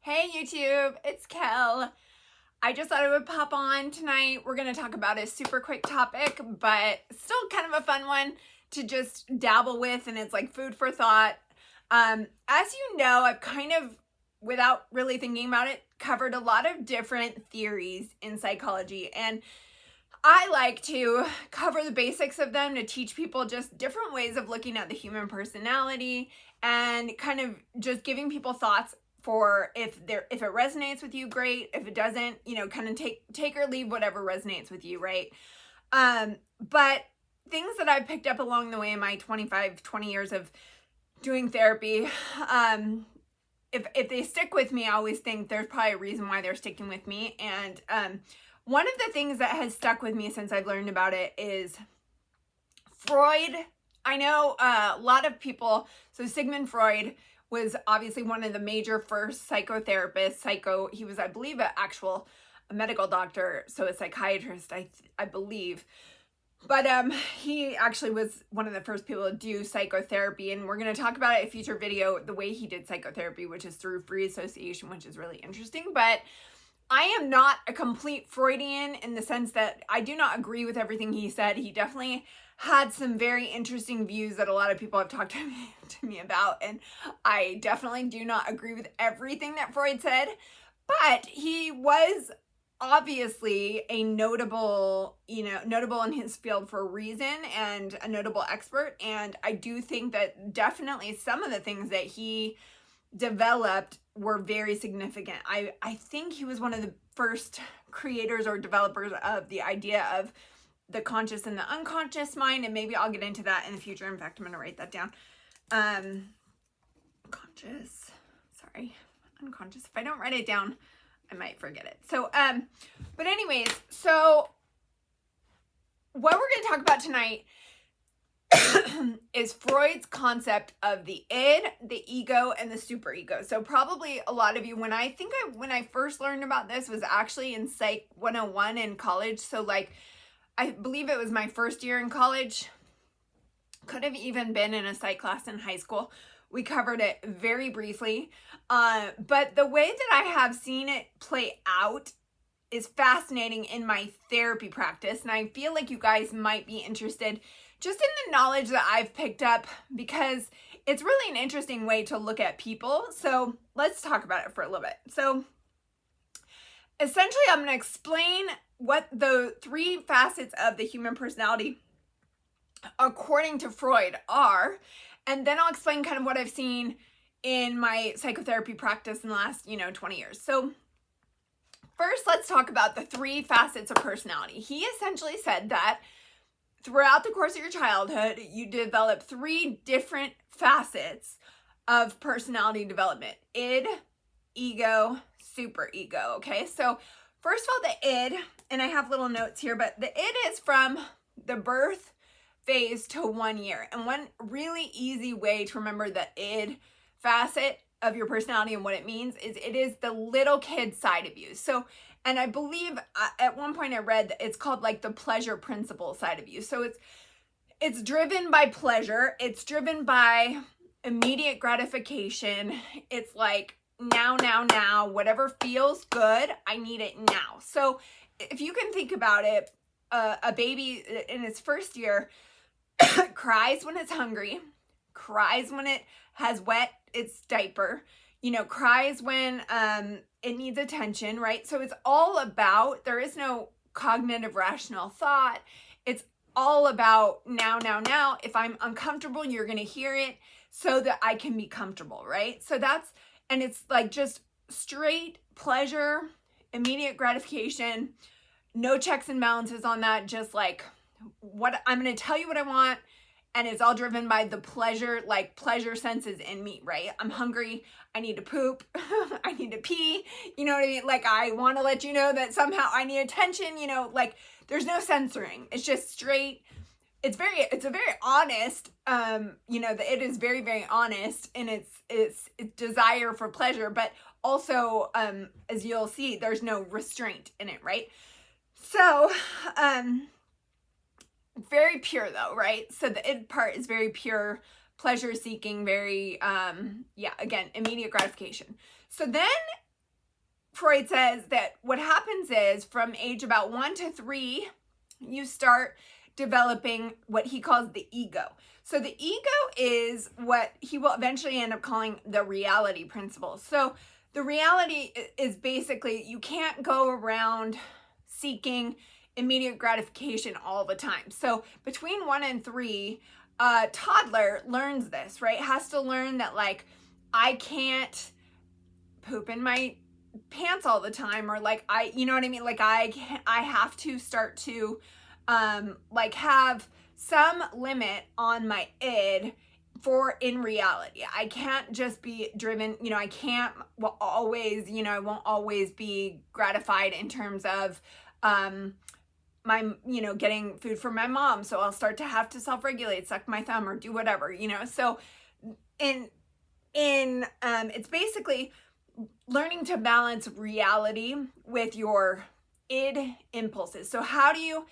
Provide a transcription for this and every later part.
Hey YouTube, it's Kel. I just thought I would pop on tonight. We're going to talk about a super quick topic, but still kind of a fun one to just dabble with, and it's like food for thought. As you know, I've kind of, without really thinking about it, covered a lot of different theories in psychology, and I like to cover the basics of them to teach people just different ways of looking at the human personality and kind of just giving people thoughts for if it resonates with you, great. If it doesn't, kind of take or leave whatever resonates with you, right? But things that I've picked up along the way in my 20 years of doing therapy, if they stick with me, I always think there's probably a reason why they're sticking with me. And one of the things that has stuck with me since I've learned about it is Freud. I know a lot of people, so Sigmund Freud was obviously one of the major first psychotherapists. He was, I believe, a medical doctor, so a psychiatrist, I believe. But he actually was one of the first people to do psychotherapy, and we're going to talk about it in a future video, the way he did psychotherapy, which is through free association, which is really interesting. But I am not a complete Freudian in the sense that I do not agree with everything he said. He definitely had some very interesting views that a lot of people have talked to me about, and I definitely do not agree with everything that Freud said, but he was obviously a notable in his field for a reason, and a notable expert. And I do think that definitely some of the things that he developed were very significant. I think he was one of the first creators or developers of the idea of the conscious and the unconscious mind, and maybe I'll get into that in the future. In fact, I'm going to write that down. Unconscious. If I don't write it down, I might forget it. So, but anyways, so what we're going to talk about tonight is Freud's concept of the id, the ego, and the superego. So probably a lot of you, when I first learned about this was actually in Psych 101 in college. So like, I believe it was my first year in college. Could have even been in a psych class in high school. We covered it very briefly. But the way that I have seen it play out is fascinating in my therapy practice. And I feel like you guys might be interested just in the knowledge that I've picked up, because it's really an interesting way to look at people. So let's talk about it for a little bit. So essentially, I'm going to explain what the three facets of the human personality, according to Freud, are. And then I'll explain kind of what I've seen in my psychotherapy practice in the last, 20 years. So first, let's talk about the three facets of personality. He essentially said that throughout the course of your childhood, you develop three different facets of personality development: id, ego, superego. Okay, so first of all, the id, and I have little notes here, but the id is from the birth phase to 1 year. And one really easy way to remember the id facet of your personality and what it means is it is the little kid side of you. So, and I believe at one point I read that it's called like the pleasure principle side of you. So it's driven by pleasure. It's driven by immediate gratification. It's like now, whatever feels good, I need it now. So if you can think about it, a baby in its first year cries when it's hungry, cries when it has wet its diaper, cries when it needs attention, right? So it's all about, there is no cognitive rational thought. It's all about now. If I'm uncomfortable, you're going to hear it so that I can be comfortable, right? So and it's like just straight pleasure, immediate gratification, no checks and balances on that, just like what I'm going to tell you what I want. And it's all driven by the pleasure senses in me, right? I'm hungry. I need to poop. I need to pee. You know what I mean? Like, I want to let you know that somehow I need attention, like there's no censoring. It's just straight. It's a very honest, it is very, very honest in its desire for pleasure, but also, as you'll see, there's no restraint in it, right? So, very pure though, right? So the id part is very pure, pleasure seeking, very, again, immediate gratification. So then Freud says that what happens is from age about 1 to 3, you start developing what he calls the ego. So the ego is what he will eventually end up calling the reality principle. So the reality is basically you can't go around seeking immediate gratification all the time. So between 1 and 3, a toddler learns this, right? Has to learn that, like, I can't poop in my pants all the time, or like you know what I mean? Like I have to start to like have some limit on my id for in reality. I can't just be driven, you know, I can't always, you know, I won't always be gratified in terms of my, you know, getting food from my mom. So I'll start to have to self-regulate, suck my thumb, or do whatever, you know. So it's basically learning to balance reality with your id impulses. So how do you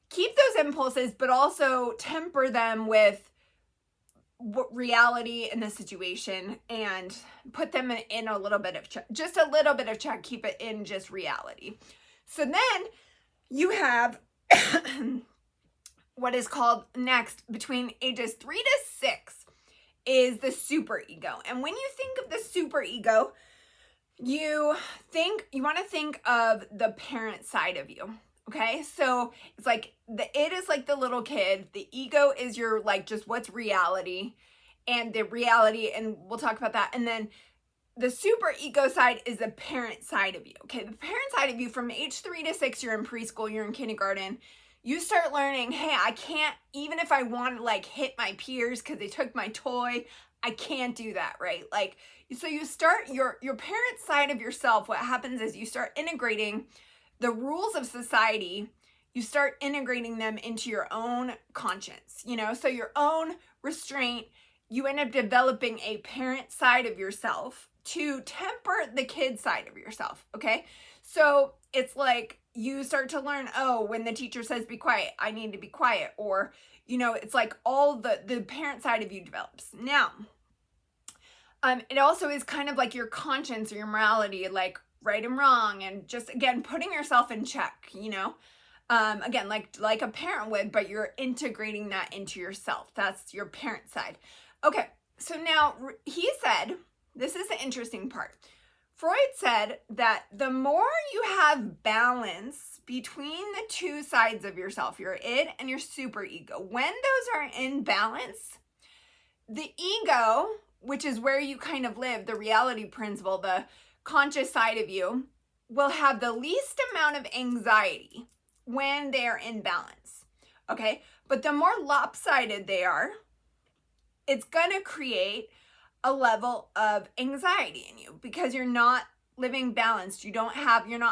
keep those impulses, but also temper them with reality in the situation and put them in a little bit of check, just a little bit of check, keep it in just reality. So then you have what is called next between ages 3 to 6 is the superego. And when you think of the superego, you want to think of the parent side of you. Okay, so it's like the id is like the little kid, the ego is your, like, just what's reality, and the reality, and we'll talk about that. And then the super ego side is the parent side of you. Okay, the parent side of you from age 3 to 6, you're in preschool, you're in kindergarten, you start learning, hey, I can't, even if I want to like hit my peers because they took my toy, I can't do that, right? Like, so you start your parent side of yourself. What happens is you start integrating the rules of society, you start integrating them into your own conscience, you know, so your own restraint, you end up developing a parent side of yourself to temper the kid side of yourself, okay? So it's like you start to learn, oh, when the teacher says be quiet, I need to be quiet, or, you know, it's like all the parent side of you develops. Now, it also is kind of like your conscience or your morality, like right and wrong, and just, again, putting yourself in check, you know, again, like a parent would, but you're integrating that into yourself. That's your parent side. Okay, so now he said, this is the interesting part. Freud said that the more you have balance between the two sides of yourself, your id and your superego, when those are in balance, the ego, which is where you kind of live, the reality principle, the conscious side of you, will have the least amount of anxiety when they're in balance, okay? But the more lopsided they are, it's gonna create a level of anxiety in you because you're not living balanced. You're not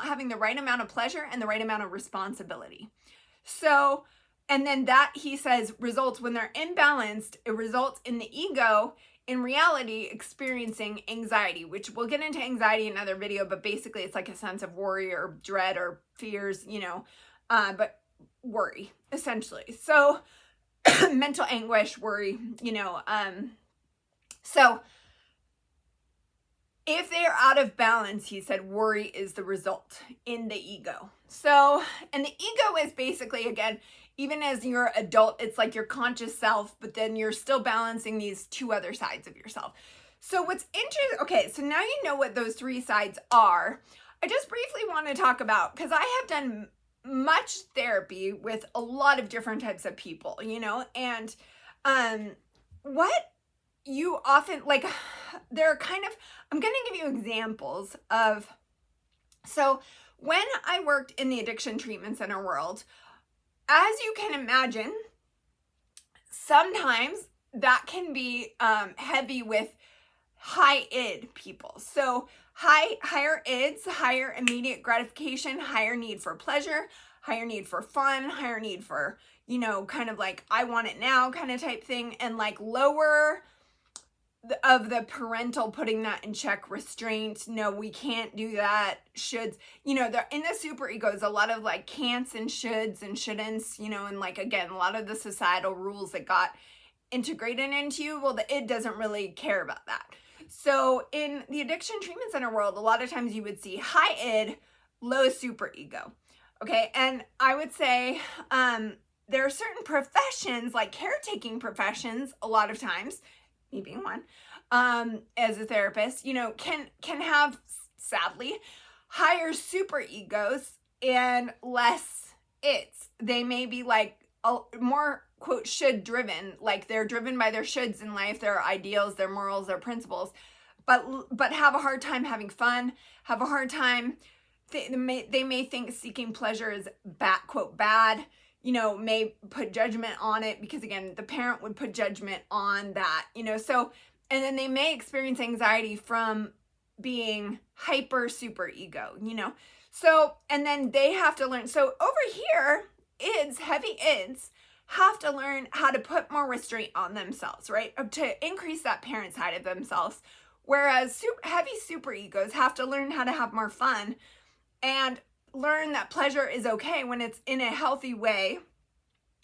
having the right amount of pleasure and the right amount of responsibility. So, and then that, he says, results when they're imbalanced, it results in the ego in reality experiencing anxiety, which we'll get into anxiety in another video, but basically it's like a sense of worry or dread or fears, you know, but worry essentially. So mental anguish, worry, you know, so if they are out of balance, he said, worry is the result in the ego. So, and the ego is basically, again, even as you're adult, it's like your conscious self, but then you're still balancing these two other sides of yourself. So what's interesting, okay, so now you know what those three sides are. I just briefly want to talk about, because I have done much therapy with a lot of different types of people, you know, and what you often, like, they're kind of, I'm going to give you examples of, so when I worked in the addiction treatment center world, as you can imagine, sometimes that can be heavy with high id people. So higher ids, higher immediate gratification, higher need for pleasure, higher need for fun, higher need for, you know, kind of like I want it now kind of type thing, and like lower of the parental putting that in check, restraint, no, we can't do that, shoulds, you know, in the super ego is a lot of like can'ts and shoulds and shouldn'ts, you know, and like, again, a lot of the societal rules that got integrated into you, well, the id doesn't really care about that. So in the addiction treatment center world, a lot of times you would see high id, low superego. Okay. And I would say, there are certain professions, like caretaking professions, a lot of times, me being one, as a therapist, can have, sadly, higher superegos and less it's. They may be like more, quote, should driven, like they're driven by their shoulds in life, their ideals, their morals, their principles, but have a hard time having fun, have a hard time. They may think seeking pleasure is bad, quote, bad, may put judgment on it because, again, the parent would put judgment on that, so, and then they may experience anxiety from being hyper super ego, so, and then they have to learn. So over here, heavy ids have to learn how to put more restraint on themselves, right? To increase that parent side of themselves. Whereas heavy super egos have to learn how to have more fun and learn that pleasure is okay when it's in a healthy way,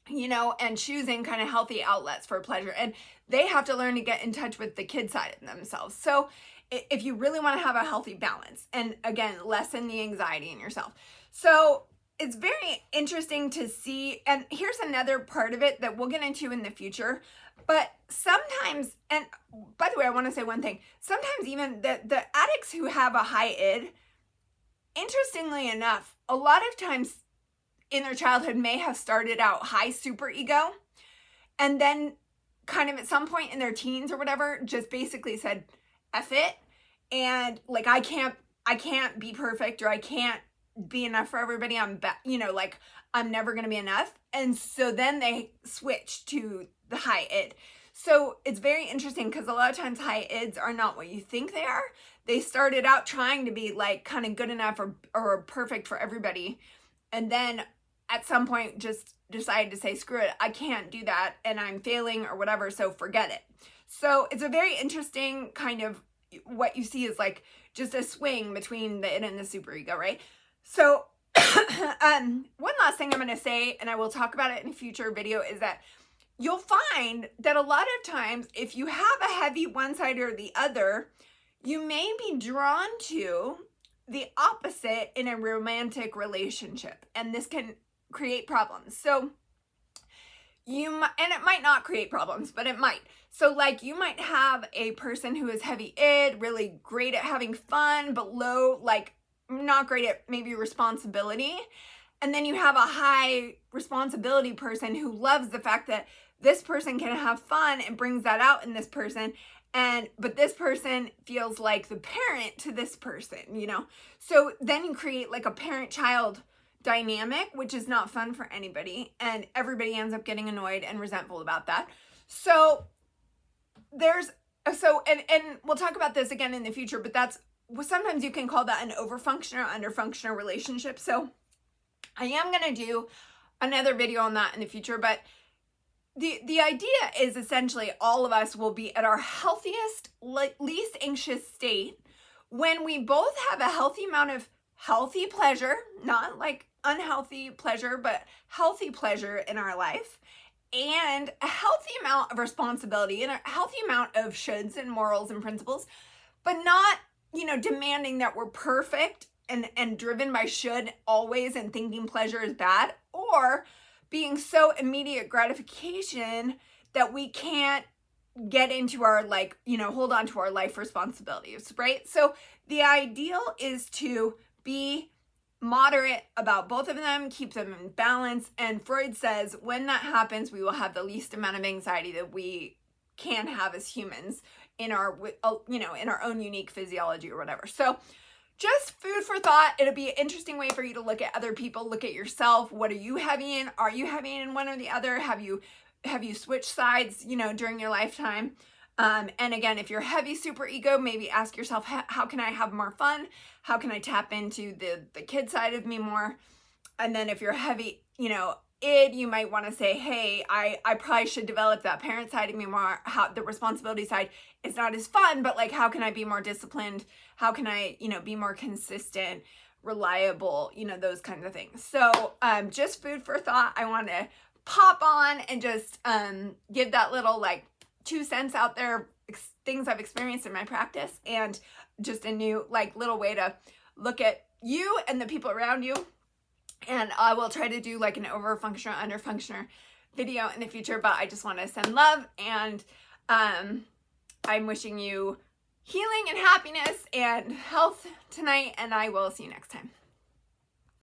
and choosing kind of healthy outlets for pleasure. And they have to learn to get in touch with the kid side of themselves. So if you really want to have a healthy balance, and again, lessen the anxiety in yourself. So it's very interesting to see. And here's another part of it that we'll get into in the future. But sometimes, and by the way, I want to say one thing. Sometimes even the addicts who have a high id, interestingly enough, a lot of times in their childhood may have started out high superego, and then kind of at some point in their teens or whatever, just basically said, F it. And like, I can't be perfect, or I can't be enough for everybody. I'm never going to be enough. And so then they switch to the high id. So it's very interesting because a lot of times high ids are not what you think they are. They started out trying to be like kind of good enough or perfect for everybody. And then at some point just decided to say, screw it, I can't do that, and I'm failing or whatever, so forget it. So it's a very interesting kind of, what you see is like just a swing between the id and the superego, right? So one last thing I'm going to say, and I will talk about it in a future video, is that you'll find that a lot of times if you have a heavy one side or the other, you may be drawn to the opposite in a romantic relationship, and this can create problems. So and it might not create problems, but it might. So like you might have a person who is heavy id, really great at having fun, but low, like not great at maybe responsibility. And then you have a high responsibility person who loves the fact that this person can have fun and brings that out in this person. But this person feels like the parent to this person, So then you create like a parent-child dynamic, which is not fun for anybody. And everybody ends up getting annoyed and resentful about that. So and we'll talk about this again in the future, but sometimes you can call that an overfunction or underfunctioner relationship. So I am going to do another video on that in the future, but the idea is essentially all of us will be at our healthiest, least anxious state when we both have a healthy amount of healthy pleasure, not like unhealthy pleasure, but healthy pleasure in our life, and a healthy amount of responsibility and a healthy amount of shoulds and morals and principles, but not, demanding that we're perfect and driven by should always and thinking pleasure is bad, or being so immediate gratification that we can't get into our hold on to our life responsibilities, right? So the ideal is to be moderate about both of them, keep them in balance. And Freud says when that happens, we will have the least amount of anxiety that we can have as humans in our own unique physiology or whatever. So just food for thought. It'll be an interesting way for you to look at other people, look at yourself. What are you heavy in? Are you heavy in one or the other? Have you switched sides, during your lifetime? And again, if you're heavy superego, maybe ask yourself, how can I have more fun? How can I tap into the kid side of me more? And then if you're heavy, id, you might want to say, hey, I probably should develop that parent side of me more. How the responsibility side is not as fun, but like, how can I be more disciplined? How can I, be more consistent, reliable, those kinds of things. So just food for thought. I want to pop on and just give that little 2 cents out there, things I've experienced in my practice, and just a new like little way to look at you and the people around you. And I will try to do like an over-functioner, under-functioner video in the future, but I just want to send love, and I'm wishing you healing and happiness and health tonight, and I will see you next time.